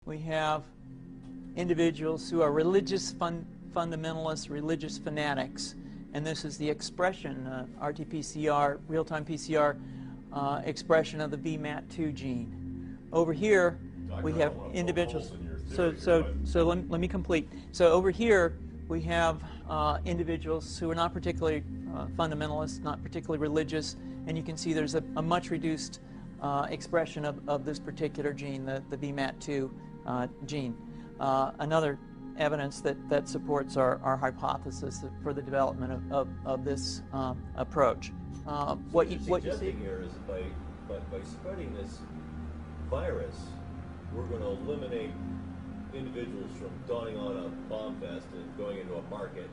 we have individuals who are religious fundamentalists, religious fanatics. And this is the expression, RT-PCR, real-time PCR expression of the VMAT2 gene. Over here, we have individuals. So let me complete. So over here, we have individuals who are not particularly fundamentalist, not particularly religious, and you can see there's a much reduced expression of this particular gene, the VMAT2 gene. Another evidence that supports our hypothesis for the development of this approach. What you see here is by spreading this virus, we're going to eliminate individuals from dawning on a bomb vest and going into a market,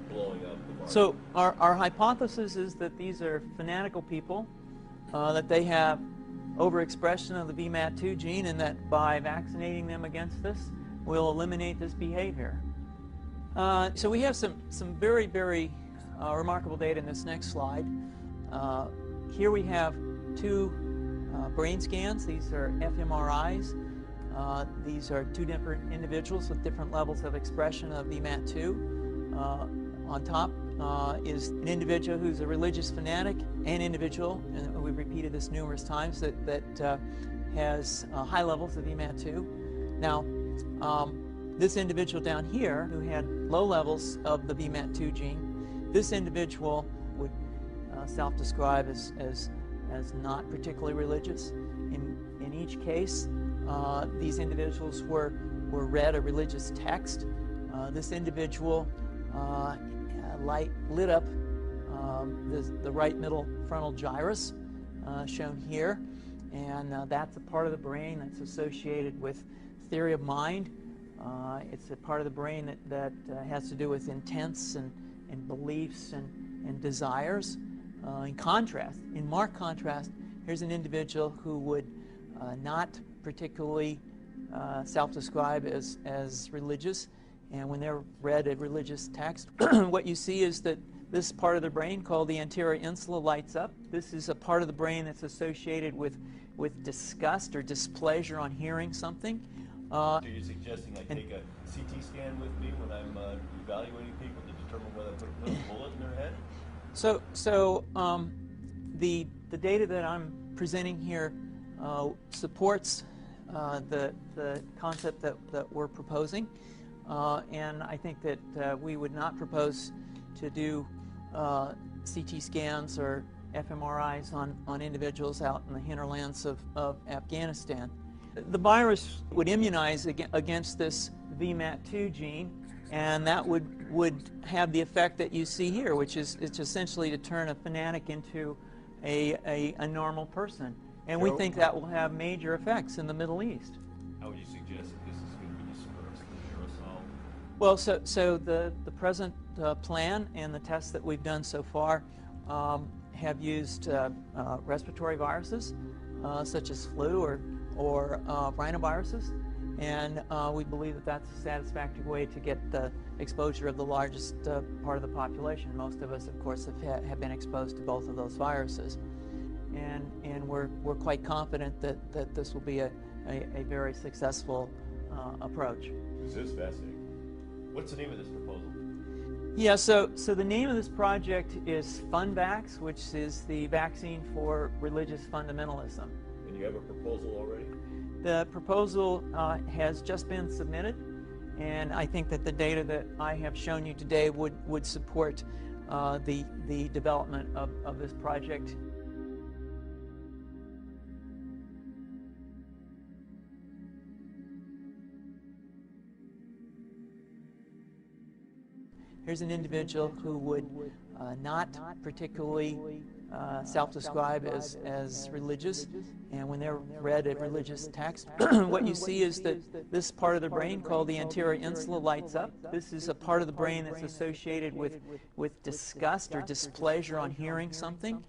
blowing up the market. So our hypothesis is that these are fanatical people, that they have overexpression of the VMAT2 gene, and that by vaccinating them against this, we'll eliminate this behavior. So we have some very, very remarkable data in this next slide. Here we have two brain scans. These are fMRIs. These are two different individuals with different levels of expression of VMAT2. On top is an individual who's a religious fanatic, an individual, and we've repeated this numerous times, that has high levels of VMAT2. Now, this individual down here who had low levels of the VMAT2 gene, this individual would self-describe as not particularly religious. In each case, these individuals were read a religious text. This individual lit up the right middle frontal gyrus, shown here, and that's a part of the brain that's associated with theory of mind. It's a part of the brain that has to do with intents and beliefs and desires. In marked contrast, here's an individual who would not particularly self-describe as religious, and when they're read a religious text, what you see is that this part of the brain called the anterior insula lights up. This is a part of the brain that's associated with disgust or displeasure on hearing something. So you're suggesting I take a CT scan with me when I'm evaluating people to determine whether I put a bullet in their head? So the data that I'm presenting here supports the concept that we're proposing, and I think that we would not propose to do CT scans or fMRIs on individuals out in the hinterlands of Afghanistan. The virus would immunize against this VMAT2 gene, and that would have the effect that you see here, which is it's essentially to turn a fanatic into a normal person. And we think that will have major effects in the Middle East. How would you suggest that this is going to be dispersed in aerosol? Well, so the present plan and the tests that we've done so far have used respiratory viruses, such as flu or rhinoviruses, and we believe that that's a satisfactory way to get the exposure of the largest part of the population. Most of us, of course, have been exposed to both of those viruses, and we're quite confident that this will be a very successful approach. This is fascinating. What's the name of this proposal? Yeah, so the name of this project is FunVax, which is the vaccine for religious fundamentalism. And you have a proposal already? The proposal has just been submitted, and I think that the data that I have shown you today would support the development of this project. Here's an individual who would not particularly self-describe as religious, and when they're read a religious text, what you see is that this part of the brain called the anterior insula lights up. This is a part of the brain that's associated with disgust or displeasure on hearing something.